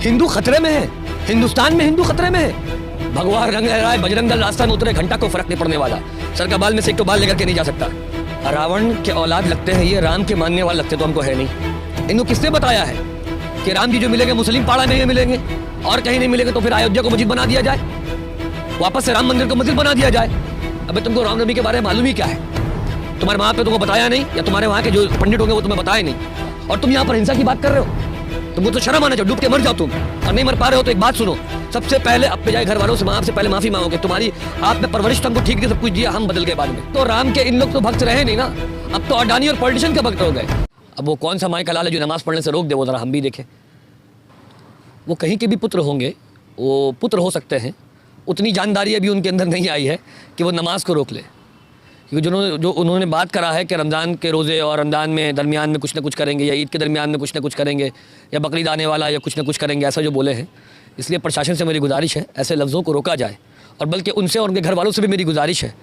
हिंदू खतरे में है, हिंदुस्तान में हिंदू खतरे में है। भगवान रंग लहराए, बजरंग दल रास्ता में उतरे, घंटा को फर्क नहीं पड़ने वाला। सर का बाल में से एक तो बाल लेकर के नहीं जा सकता। रावण के औलाद लगते हैं ये, राम के मानने वाले लगते तो हमको है नहीं। इनको किसने बताया है कि राम जी जो मिलेंगे मुस्लिम पाड़ा में ही मिलेंगे और कहीं नहीं मिलेंगे? तो फिर अयोध्या को मस्जिद बना दिया जाए, वापस से राम मंदिर को मस्जिद बना दिया जाए। अबे तुमको रामनवमी के बारे में मालूम ही क्या है? तुम्हारे वहां पे तुमको बताया नहीं, या तुम्हारे वहां के जो पंडित होंगे वो तुम्हें बताया नहीं, और तुम यहाँ पर हिंसा की बात कर रहे हो। तुमको तो शर्म आना चाहिए, डूब के मर जाओ तुम। और नहीं मर पा रहे हो तो एक बात सुनो, सबसे पहले अपने जाए घर वालों से आपसे पहले माफी मांगोगे। तुम्हारी आपने परवरिश तुमको ठीक दी, सब कुछ दिया, हम बदल गए बाद में। तो राम के इन लोग तो भक्त रहे नहीं ना, अब तो अडानी और पॉलिटिशियन के भक्त हो गए। अब वो कौन सा माई का लाल है जो नमाज पढ़ने से रोक दे, वो जरा हम भी देखें। वो कहीं के भी पुत्र होंगे, वो पुत्र हो सकते हैं, उतनी जानदारी अभी उनके अंदर नहीं आई है कि वो नमाज को रोक ले। क्योंकि जो उन्होंने बात करा है कि रमज़ान के रोज़े और रमज़ान में दरमियान में कुछ ना कुछ करेंगे, या ईद के दरमियान में कुछ ना कुछ करेंगे, या बकरीद आने वाला या कुछ ना कुछ करेंगे, ऐसा जो बोले हैं। इसलिए प्रशासन से मेरी गुजारिश है ऐसे लफ्ज़ों को रोका जाए, और बल्कि उनसे और उनके घर वालों से भी मेरी गुजारिश है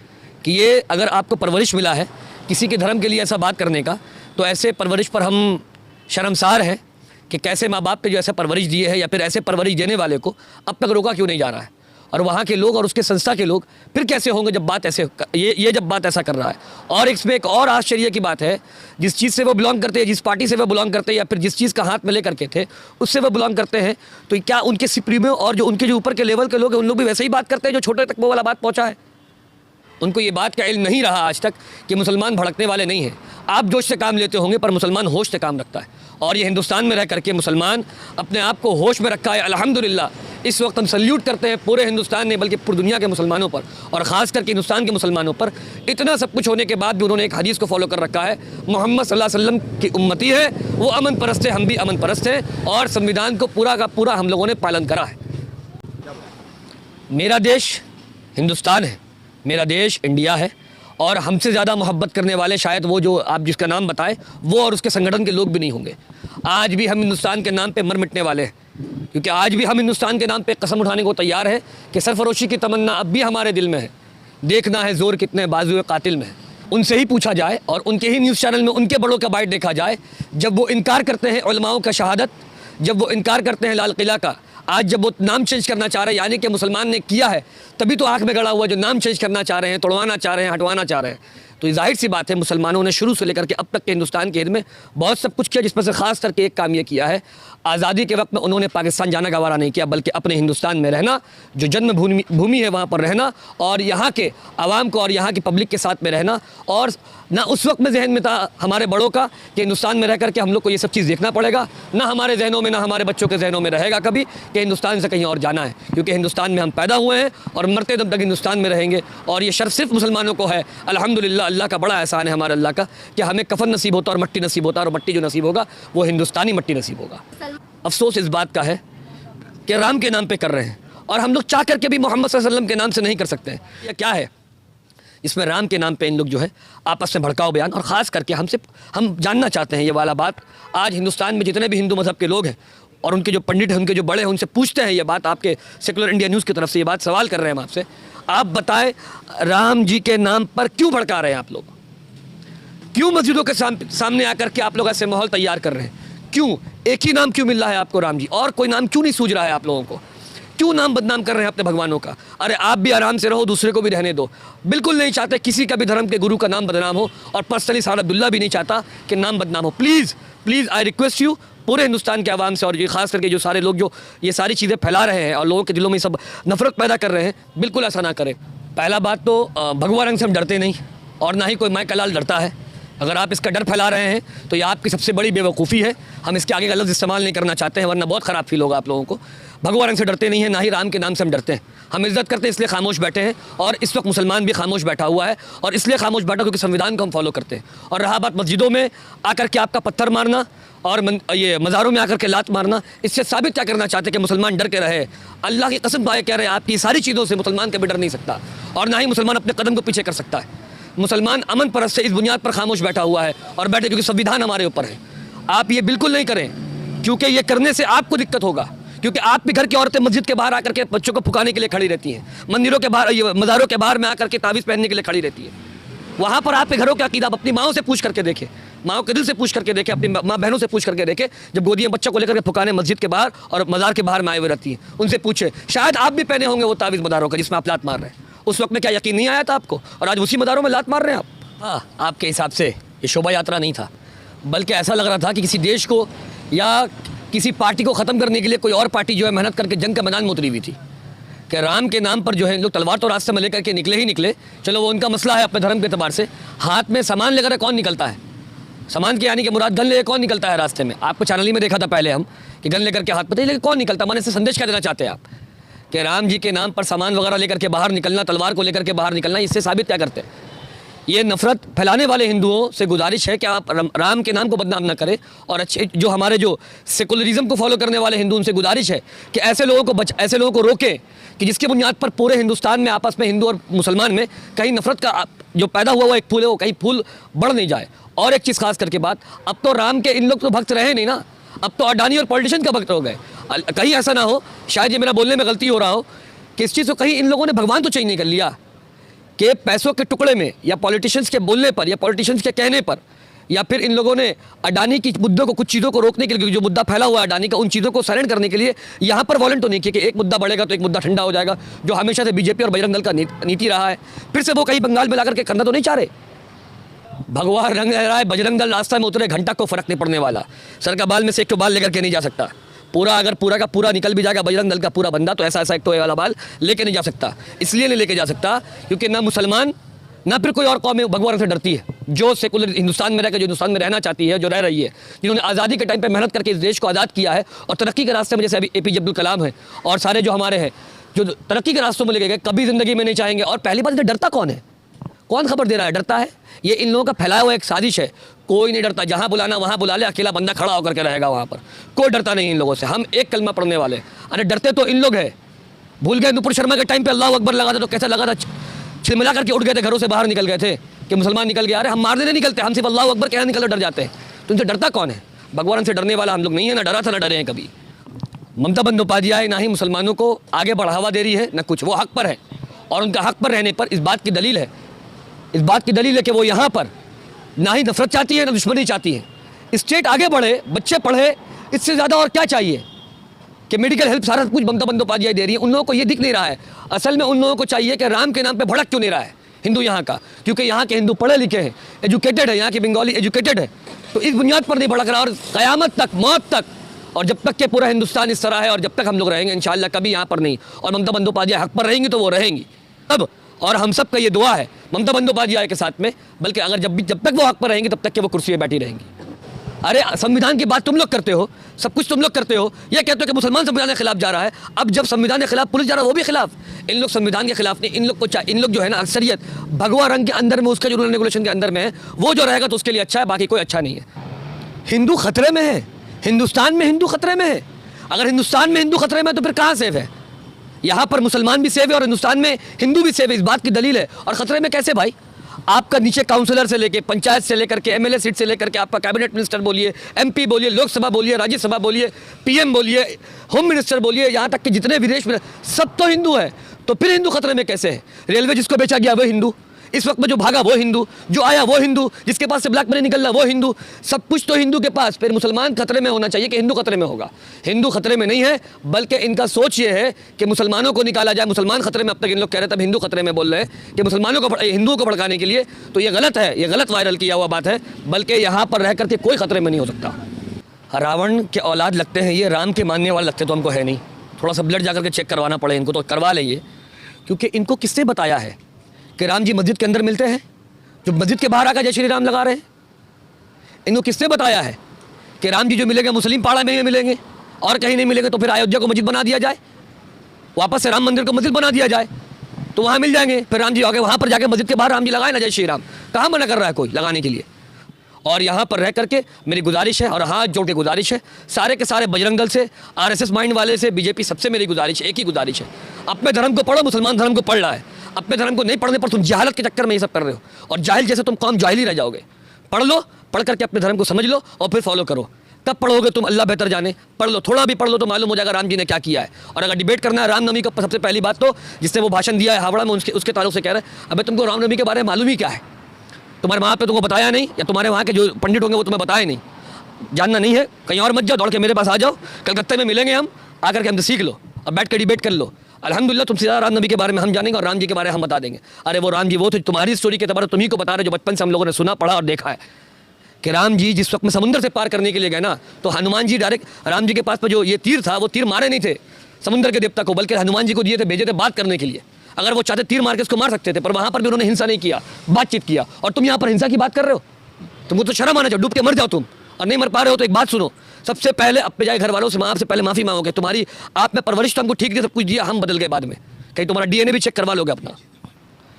कि ये अगर आपको परवरिश मिला है किसी के धर्म के लिए ऐसा बात करने का, तो ऐसे परवरिश पर हम शर्मसार हैं कि कैसे माँ बाप पे जो ऐसा परवरिश दिए है या फिर ऐसे परवरिश देने वाले को अब तक रोका क्यों नहीं जा रहा है। और वहाँ के लोग और उसके संस्था के लोग फिर कैसे होंगे जब बात ऐसे ये जब बात ऐसा कर रहा है। और इसमें एक और आश्चर्य की बात है, जिस चीज़ से वो बिलोंग करते हैं, जिस पार्टी से वो बिलोंग करते हैं, या फिर जिस चीज़ का हाथ में लेकर के थे उससे वो बिलोंग करते हैं, तो क्या उनके सुप्रीमो और जो उनके जो ऊपर के लेवल के लोग हैं उन लोग भी वैसे ही बात करते हैं जो छोटे तक वो वाला बात पहुँचा है? उनको ये बात का इल्म नहीं रहा आज तक कि मुसलमान भड़कने वाले नहीं हैं। आप जोश से काम लेते होंगे पर मुसलमान होश से काम रखता है, और ये हिंदुस्तान में रह करके मुसलमान अपने आप को होश में रखा है। अल्हम्दुलिल्लाह इस वक्त हम सल्यूट करते हैं पूरे हिंदुस्तान ने, बल्कि पूरी दुनिया के मुसलमानों पर, और ख़ास करके हिंदुस्तान के मुसलमानों पर। इतना सब कुछ होने के बाद भी उन्होंने एक हदीस को फॉलो कर रखा है, मोहम्मद सल्लल्लाहु अलैहि वसल्लम की उम्मती है, वो अमन परस्त है, हम भी अमन परस्त हैं, और संविधान को पूरा का पूरा हम लोगों ने पालन करा है। मेरा देश हिंदुस्तान है, मेरा देश इंडिया है, और हमसे ज़्यादा मोहब्बत करने वाले शायद वो जो आप जिसका नाम बताए वो और उसके संगठन के लोग भी नहीं होंगे। आज भी हम हिंदुस्तान के नाम पे मर मिटने वाले हैं, क्योंकि आज भी हम हिंदुस्तान के नाम पे कसम उठाने को तैयार हैं कि सरफरोशी की तमन्ना अब भी हमारे दिल में है। देखना है जोर कितने बाजुए कातिल में है। उनसे ही पूछा जाए और उनके ही न्यूज़ चैनल में उनके बड़ों का बाइट देखा जाए, जब वो इनकार करते हैं उलमाओं का शहादत, जब वो इनकार करते हैं लाल किला का। आज जब वो नाम चेंज करना चाह रहे हैं, यानी कि मुसलमान ने किया है तभी तो आँख में गड़ा हुआ, जो नाम चेंज करना चाह रहे हैं, तोड़वाना चाह रहे हैं, हटवाना चाह रहे हैं। तो जाहिर सी बात है मुसलमानों ने शुरू से लेकर के अब तक के हिंदुस्तान के हित में बहुत सब कुछ किया, जिसमें से ख़ास करके एक काम ये किया है, आज़ादी के वक्त में उन्होंने पाकिस्तान जाना गवारा नहीं किया, बल्कि अपने हिंदुस्तान में रहना, जो जन्म भूमि है वहाँ पर रहना, और यहाँ के आवाम को और यहाँ की पब्लिक के साथ में रहना। और ना उस वक्त में जहन में था हमारे बड़ों का कि हिंदुस्तान में रह करके हम लोग को ये सब चीज़ देखना पड़ेगा, ना हमारे जहनों में, ना हमारे बच्चों के जहनों में रहेगा कभी कि हिंदुस्तान से कहीं और जाना है, क्योंकि हिंदुस्तान में हम पैदा हुए हैं और मरते दम तक हिंदुस्तान में रहेंगे। और ये शर्फ सिर्फ मुसलमानों को है। अल्हम्दुलिल्लाह अल्लाह का बड़ा एहसान है हमारे अल्लाह का कि हमें कफन नसीब होता और मट्टी नसीब होता, और मट्टी जो नसीब होगा वो हिंदुस्तानी मट्टी नसीब होगा। अफसोस इस बात का है कि राम के नाम पे कर रहे हैं, और हम लोग चाह करके भी मोहम्मद सल्लल्लाहु अलैहि वसल्लम के नाम से नहीं कर सकते हैं। यह क्या है? इसमें राम के नाम पे इन लोग जो है आपस में भड़काओ बयान, और ख़ास करके हम जानना चाहते हैं ये वाला बात। आज हिंदुस्तान में जितने भी हिंदू मज़हब के लोग हैं और उनके जो पंडित हैं, उनके जो बड़े हैं, उनसे पूछते हैं ये बात, आपके सेकुलर इंडिया न्यूज़ की तरफ से ये बात सवाल कर रहे हैं हम आपसे। आप बताएं राम जी के नाम पर क्यों भड़का रहे हैं आप लोग? क्यों मस्जिदों के सामने आकर के आप लोग ऐसे माहौल तैयार कर रहे हैं? क्यों एक ही नाम क्यों मिल रहा है आपको राम जी, और कोई नाम क्यों नहीं सूझ रहा है आप लोगों को? क्यों नाम बदनाम कर रहे हैं अपने भगवानों का? अरे आप भी आराम से रहो, दूसरे को भी रहने दो। बिल्कुल नहीं चाहते किसी का भी धर्म के गुरु का नाम बदनाम हो, और पर्सनली सारा अब्दुल्ला भी नहीं चाहता कि नाम बदनाम हो। Please please I request you, पूरे हिंदुस्तान के आवाम से, और ये खास करके जो सारे लोग जो ये सारी चीज़ें फैला रहे हैं और लोगों के दिलों में सब नफरत पैदा कर रहे हैं, बिल्कुल ऐसा ना करें। पहला बात तो भगवा रंग से हम डरते नहीं, और ना ही कोई माई का लाल डरता है। अगर आप इसका डर फैला रहे हैं तो ये आपकी सबसे बड़ी बेवकूफ़ी है। हम इसके आगे का लफ्ज़ इस्तेमाल नहीं करना चाहते हैं, वरना बहुत ख़राब फील होगा आप लोगों को। भगवा रंग से डरते नहीं है, ना ही राम के नाम से हम डरते हैं। हम इज़्ज़त करते हैं इसलिए खामोश बैठे हैं, और इस वक्त मुसलमान भी खामोश बैठा हुआ है, और इसलिए खामोश बैठा क्योंकि संविधान को हम फॉलो करते हैं। और रहा बात मस्जिदों में आकर के आपका पत्थर मारना और ये मज़ारों में आकर के लात मारना, इससे साबित क्या करना चाहते हैं कि मुसलमान डर के रहे? अल्लाह की कसम भाई कह रहे हैं, आपकी सारी चीज़ों से मुसलमान कभी डर नहीं सकता, और ना ही मुसलमान अपने कदम को पीछे कर सकता है। मुसलमान अमन परस्त से इस बुनियाद पर खामोश बैठा हुआ है, और बैठे क्योंकि संविधान हमारे ऊपर है। आप ये बिल्कुल नहीं करें, क्योंकि ये करने से आपको दिक्कत होगा, क्योंकि आपके घर की औरतें मस्जिद के बाहर आकर के बच्चों को फुकाने के लिए खड़ी रहती हैं, मंदिरों के बाहर, मज़ारों के बाहर में आकर के तावीज़ पहनने के लिए खड़ी रहती है। वहाँ पर आपके घरों के अकीदा आप अपनी माओं से पूछ करके देखें, माँ के दिल से पूछ करके देखे, अपनी माँ बहनों से पूछ करके देखे, जब गोदी में बच्चों को लेकर के फुकाने मस्जिद के बाहर और मज़ार के बाहर में आए हुए रहती हैं, उनसे पूछे, शायद आप भी पहने होंगे वो तावीज़ मदारों का जिसमें आप लात मार रहे हैं। उस वक्त में क्या यकीन नहीं आया था आपको, और आज उसी मदारों में लात मार रहे हैं आप। हाँ, आपके हिसाब से ये शोभा यात्रा नहीं था, बल्कि ऐसा लग रहा था कि किसी देश को या किसी पार्टी को ख़त्म करने के लिए कोई और पार्टी जो है मेहनत करके जंग के मैदान में उतरी हुई थी, कि राम के नाम पर जो है इन लोग तलवार तो रास्ते में लेकर के निकले ही निकले, चलो वो उनका मसला है अपने धर्म के एतबार से। हाथ में सामान लेकर कौन निकलता है, सामान के यानी कि मुराद गन लेकर कौन निकलता है रास्ते में। आपको चैनल में देखा था पहले हम कि गन लेकर के हाथ पता ही, लेकिन कौन निकलता। मैंने इससे संदेश क्या देना चाहते हैं आप कि राम जी के नाम पर सामान वगैरह लेकर के बाहर निकलना, तलवार को लेकर के बाहर निकलना, इससे साबित क्या करते हैं। ये नफरत फैलाने वाले हिंदुओं से गुजारिश है कि आप राम के नाम को बदनाम ना करें, और अच्छे जो हमारे जो सेकुलरिज्म को फॉलो करने वाले हिंदू, उनसे गुजारिश है कि ऐसे लोगों को रोकें कि जिसकी बुनियाद पर पूरे हिंदुस्तान में आपस में हिंदू और मुसलमान में कहीं नफरत का जो पैदा हुआ एक फूल है वो कहीं फूल बढ़ नहीं जाए। और एक चीज़ खास करके बात, अब तो राम के इन लोग तो भक्त रहे नहीं ना, अब तो अडानी और पॉलिटिशियन का भक्त हो गए। कहीं ऐसा ना हो, शायद ये मेरा बोलने में गलती हो रहा हो, कि इस चीज़ को कहीं इन लोगों ने भगवान तो चेंज नहीं कर लिया कि पैसों के टुकड़े में या पॉलिटिशियंस के बोलने पर या पॉलिटिशियंस के कहने पर, या फिर इन लोगों ने अडानी की मुद्दों को, कुछ चीज़ों को रोकने के लिए, जो मुद्दा फैला हुआ है अडानी का, उन चीज़ों को साइलेंट करने के लिए यहाँ पर वॉलंट तो नहीं किया कि एक मुद्दा बढ़ेगा तो एक मुद्दा ठंडा हो जाएगा, जो हमेशा से बीजेपी और बजरंग दल का नीति रहा है। फिर से वो कहीं बंगाल में ला करके करना तो नहीं चाह रहे। भगवान रंग रहा है, बजरंग दल रास्ता में उतरे, घंटा को फर्क नहीं पड़ने वाला। सर का बाल में से एक तो बाल लेकर के नहीं जा सकता, पूरा अगर पूरा का पूरा निकल भी जाएगा बजरंग दल का पूरा बंदा, तो ऐसा एक तो वाला बाल लेके नहीं जा सकता। इसलिए नहीं लेके जा सकता क्योंकि ना मुसलमान ना फिर कोई और कौम भगवान से डरती है, जो सेकुलर हिंदुस्तान में रहकर, जो हिंदुस्तान में रहना चाहती है, जो रह रही है, जिन्होंने आज़ादी के टाइम पे मेहनत करके इस देश को आज़ाद किया है और तरक्की के रास्ते में, जैसे अभी APJ अब्दुल कलाम है और सारे जो हमारे हैं जो तरक्की के रास्तों में लेके गए, कभी ज़िंदगी में नहीं चाहेंगे। और पहली बात, डरता कौन है, कौन खबर दे रहा है, डरता है। ये इन लोगों का फैलाया हुआ एक साजिश है, कोई नहीं डरता, जहाँ बुलाना वहाँ बुला ले, अकेला बंदा खड़ा होकर के रहेगा वहाँ पर, कोई डरता नहीं इन लोगों से। हम एक कलमा पढ़ने वाले, अरे डरते तो इन लोग हैं। भूल गए नुपुर शर्मा के टाइम पे अल्लाह अकबर लगा था तो कैसा लगा था, छिलमिला करके उठ गए थे, घरों से बाहर निकल गए थे कि मुसलमान निकल गया। अरे हम मारने नहीं निकलते, हम सिर्फ अल्लाह अकबर कहना निकल डर जाते हैं। तो उनसे डरता कौन है, भगवान से डरने वाला हम लोग नहीं है, ना डरा था ना डरे हैं कभी। ममता बंदोपाध्याय ना ही मुसलमानों को आगे बढ़ावा दे रही है ना कुछ, वो हक पर है, और उनका हक पर रहने पर इस बात की दलील है कि वो यहाँ पर ना ही नफरत चाहती है ना दुश्मनी चाहती है। स्टेट आगे बढ़े, बच्चे पढ़े, इससे ज़्यादा और क्या चाहिए कि मेडिकल हेल्प सारा कुछ ममता बंदोपाध्याय दे रही है। उन लोगों को ये दिख नहीं रहा है, असल में उन लोगों को चाहिए कि राम के नाम पे भड़क क्यों नहीं रहा है हिंदू यहाँ का, क्योंकि यहाँ के हिंदू पढ़े लिखे हैं, एजुकेटेड है, यहाँ के बंगाली एजुकेटेड है, तो इस बुनियाद पर नहीं भड़क रहा। और क़यामत तक, मौत तक, और जब तक के पूरा हिंदुस्तान इस तरह है और जब तक हम लोग रहेंगे इंशाअल्लाह कभी यहाँ पर नहीं, और ममता बंदोपाध्याय हक पर रहेंगी तो वो रहेंगी अब। और हम सब का ये दुआ है ममता बंदोपाध्याय के साथ में, बल्कि अगर जब तक वो हक पर रहेंगी तब तक के वो कुर्सी पे बैठी रहेंगी। अरे संविधान की बात तुम लोग करते हो, सब कुछ तुम लोग करते हो, ये कहते हो कि मुसलमान संविधान के खिलाफ जा रहा है। अब जब संविधान के खिलाफ पुलिस जा रहा है वो भी खिलाफ, इन लोग संविधान के खिलाफ नहीं, इन लोग जो है ना अक्सरियत भगवा रंग के अंदर में, उसका जो रूल रेगुलेशन के अंदर में है, वो जो रहेगा तो उसके लिए अच्छा है, बाकी कोई अच्छा नहीं है। हिंदू खतरे में है, हिंदुस्तान में हिंदू खतरे में है। अगर हिंदुस्तान में हिंदू खतरे में है तो फिर कहाँ सेफ है? यहाँ पर मुसलमान भी सेफ है और हिंदुस्तान में हिंदू भी सेफ है, इस बात की दलील है। और खतरे में कैसे भाई? आपका नीचे काउंसलर से लेके, पंचायत से लेकर के, MLA सीट से लेकर के, आपका कैबिनेट मिनिस्टर बोलिए, MP बोलिए, लोकसभा बोलिए, राज्यसभा बोलिए, PM बोलिए, होम मिनिस्टर बोलिए, यहाँ तक कि जितने विदेश में सब तो हिंदू है, तो फिर हिंदू खतरे में कैसे है? रेलवे जिसको बेचा गया वो हिंदू, इस वक्त में जो भागा वो हिंदू, जो आया वो हिंदू, जिसके पास से ब्लैक मनी निकलना वो हिंदू, सब कुछ तो हिंदू के पास। फिर मुसलमान खतरे में होना चाहिए कि हिंदू खतरे में होगा? हिंदू खतरे में नहीं है, बल्कि इनका सोच ये है कि मुसलमानों को निकाला जाए। मुसलमान खतरे में अब तक इन लोग कह रहे, तब हिंदू खतरे में बोल रहे हैं कि मुसलमानों को, हिंदुओं को भड़काने के लिए। तो ये गलत है, ये गलत वायरल किया हुआ बात है, बल्कि यहाँ पर रह करके कोई खतरे में नहीं हो सकता। रावण के औलाद लगते हैं ये, राम के मानने वाले लगते तो हमको है नहीं। थोड़ा सा ब्लड जाकर के चेक करवाना पड़े इनको, तो करवा लेंगे, क्योंकि इनको किसने बताया है कि राम जी मस्जिद के अंदर मिलते हैं? जो मस्जिद के बाहर आकर जय श्री राम लगा रहे हैं, इनको किसने बताया है कि राम जी जो मिलेंगे मुस्लिम पाड़ा में ही मिलेंगे और कहीं नहीं मिलेंगे? तो फिर अयोध्या को मस्जिद बना दिया जाए, वापस से राम मंदिर को मस्जिद बना दिया जाए, तो वहाँ मिल जाएंगे। फिर राम जी आगे वहाँ पर जाके मस्जिद के बाहर राम जी लगाए ना जय श्री राम, कहाँ मना कर रहा है कोई लगाने के लिए? और यहाँ पर रह करके मेरी गुजारिश है, और हाथ जोड़ के गुजारिश है सारे के सारे बजरंग दल से, RSS माइंड वाले से, BJP, सबसे मेरी गुजारिश है, एक ही गुजारिश है, अपने धर्म को पढ़ो। मुसलमान धर्म को पढ़ रहा है, अपने धर्म को नहीं पढ़ने पर तुम जहालत के चक्कर में ये सब कर रहे हो, और जाहिल जैसे तुम कौम जाहिल ही रह जाओगे। पढ़ लो, पढ़ करके अपने धर्म को समझ लो और फिर फॉलो करो। तब पढ़ोगे तुम, अल्लाह बेहतर जाने। पढ़ लो, थोड़ा भी पढ़ लो तो मालूम हो जाएगा राम जी ने क्या किया है। और अगर डिबेट करना है रामनवमी का, सबसे पहली बात तो जिसने वो भाषण दिया है हावड़ा में, उसके ताल्लुक से कह रहे हैं, अबे तुमको रामनवमी के बारे में मालूम ही क्या है? तुम्हारे वहाँ पे तुमको बताया नहीं, या तुम्हारे वहाँ के जो पंडित होंगे वो तुम्हें बताया नहीं, जानना नहीं है, कहीं और मत जाओ, दौड़ के मेरे पास आ जाओ, कलकत्ते में मिलेंगे हम, आकर के हमसे सीख लो और बैठ कर डिबेट कर लो। अल्हम्दुलिल्लाह तुमसे ज़्यादा राम नबी के बारे में हम जानेंगे और राम जी के बारे में हम बता देंगे। अरे वो राम जी वो तो तुम्हारी स्टोरी के तौर पर तुम्ही को बता रहे, जो बचपन से हम लोगों ने सुना पढ़ा और देखा है कि राम जी जिस वक्त में समुद्र से पार करने के लिए गए ना, तो हनुमान जी डायरेक्ट राम जी के पास में जो ये तीर था, वो तीर मारे नहीं थे समुद्र के देवता को, बल्कि हनुमान जी को दिए थे, भेजे थे बात करने के लिए। अगर वो चाहते तीर मार के उसको मार सकते थे, पर वहाँ पर भी उन्होंने हिंसा नहीं किया, बातचीत किया। और तुम यहाँ पर हिंसा की बात कर रहे हो, तुमको तो शर्म आना चाहिए, डूब के मर जाओ तुम। और नहीं मर पा रहे हो तो एक बात सुनो, सबसे पहले अपने जाए घर वालों से आपसे पहले माफ़ी मांगोगे। तुम्हारी आप में परवरिश तो हमको ठीक दी, सब कुछ दिया, हम बदल गए बाद में, कहीं तुम्हारा DNA भी चेक करवा लोगे अपना।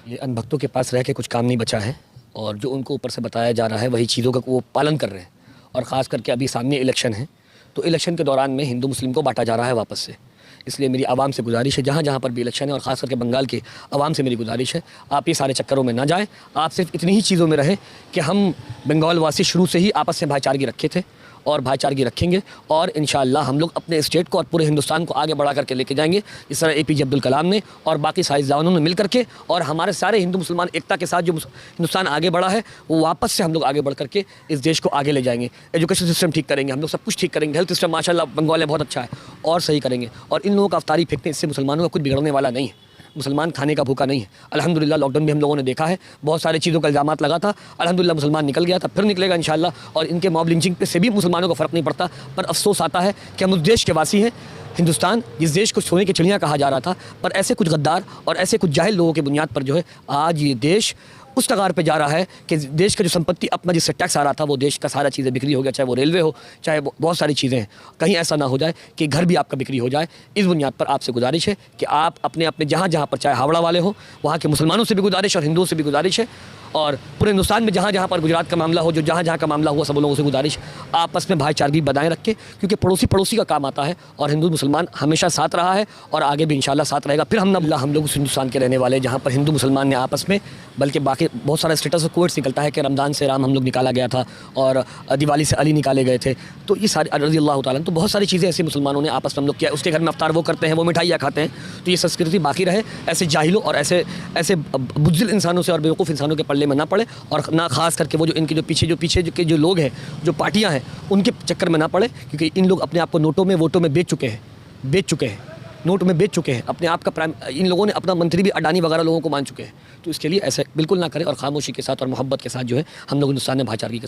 ये अनभक्तों के पास रह के कुछ काम नहीं बचा है, और जो उनको ऊपर से बताया जा रहा है वही चीज़ों का वो पालन कर रहे हैं। और ख़ास करके अभी सामने इलेक्शन है, तो इलेक्शन के दौरान में हिंदू मुस्लिम को बांटा जा रहा है वापस से। इसलिए मेरी आवाम से गुजारिश है, जहाँ जहाँ पर भी इलेक्शन है, और ख़ास करके बंगाल के आवाम से मेरी गुजारिश है, आप ये सारे चक्करों में ना जाएं। आप सिर्फ इतनी ही चीज़ों में रहें कि हम बंगाल वासी शुरू से ही आपस में भाईचारगी रखे थे और भाईचारगी रखेंगे, और इंशाअल्लाह हम लोग अपने स्टेट को और पूरे हिंदुस्तान को आगे बढ़ा करके लेके जाएंगे, इस तरह APJ अब्दुल कलाम ने और बाकी साइंसदानों ने मिल करके, और हमारे सारे हिंदू मुसलमान एकता के साथ जो हिंदुस्तान आगे बढ़ा है, वो वापस से हम लोग आगे बढ़ करके इस देश को आगे ले जाएंगे। एजुकेशन सिस्टम ठीक करेंगे, हम लोग सब कुछ ठीक करेंगे, हेल्थ सिस्टम माशाल्लाह बंगाल में बहुत अच्छा है, और सही करेंगे। और इन लोगों का अफ्तारी फेंकने इससे मुसलमानों का कुछ बिगड़ने वाला नहीं है। मुसलमान खाने का भूखा नहीं है। अल्हम्दुलिल्लाह लॉकडाउन में हम लोगों ने देखा है, बहुत सारी चीज़ों का इल्ज़ामात लगा था, अल्हम्दुलिल्लाह मुसलमान निकल गया था, फिर निकलेगा इंशाअल्लाह। और इनके मॉब लिंचिंग पे से भी मुसलमानों को फ़र्क नहीं पड़ता। पर अफसोस आता है कि हम उस देश के वासी हैं, हिंदुस्तान जिस देश को सोने की चिड़िया कहा जा रहा था, पर ऐसे कुछ गद्दार और ऐसे कुछ जाहिल लोगों की बुनियाद पर जो है आज ये देश उस कगार पे जा रहा है कि देश का जो संपत्ति अपना जिससे टैक्स आ रहा था, वो देश का सारा चीज़ें बिक्री हो गया, चाहे वो रेलवे हो, चाहे बहुत सारी चीज़ें हैं। कहीं ऐसा ना हो जाए कि घर भी आपका बिक्री हो जाए। इस बुनियाद पर आपसे गुजारिश है कि आप अपने अपने जहाँ जहाँ पर, चाहे हावड़ा वाले हो, वहाँ के मुसलमानों से भी गुजारिश और हिंदुओं से भी गुजारिश है, और पूरे हिंदुस्तान में जहाँ जहाँ पर गुजरात का मामला हो, जो जहाँ जहाँ का मामला हुआ, सब लोगों से गुजारिश आपस में भाईचारगी बनाए रखें, क्योंकि पड़ोसी पड़ोसी का काम आता है, और हिंदू मुसलमान हमेशा साथ रहा है और आगे भी इंशाल्लाह साथ रहेगा। फिर हम लोग उस हिंदुस्तान के रहने वाले, जहाँ पर हिंदू मुसलमान ने आपस में, बल्कि बाकी बहुत सारा स्टेटस ऑफ कोर्ट्स निकलता है कि रमज़ान से राम हम लोग निकाला गया था और दिवाली से अली निकाले गए थे, तो ये सारी रज़ी अल्लाह ताला, तो बहुत सारी चीज़ें ऐसी मुसलमानों ने आपस में हम लोग किया। उसके घर में अफ्तार वो करते हैं, वो मिठाइयाँ खाते हैं, तो ये संस्कृति बाकी रहे, ऐसे जाहिलों और ऐसे बुज़दिल इंसानों से और बेवकूफ़ इंसानों के पल्ले में ना पड़े, और ना खास करके वो जो इनके जो पीछे के जो लोग हैं, जो पार्टियां हैं, उनके चक्कर में ना पड़े, क्योंकि इन लोग अपने आप को नोटों में वोटों में बेच चुके हैं, नोट में बेच चुके हैं अपने आप का। इन लोगों ने अपना मंत्री भी अडानी वगैरह लोगों को मान चुके हैं। तो इसके लिए ऐसे बिल्कुल ना करें, और खामोशी के साथ और मोहब्बत के साथ जो है हम लोग हिंदुस्तान में भाईचारगी के साथ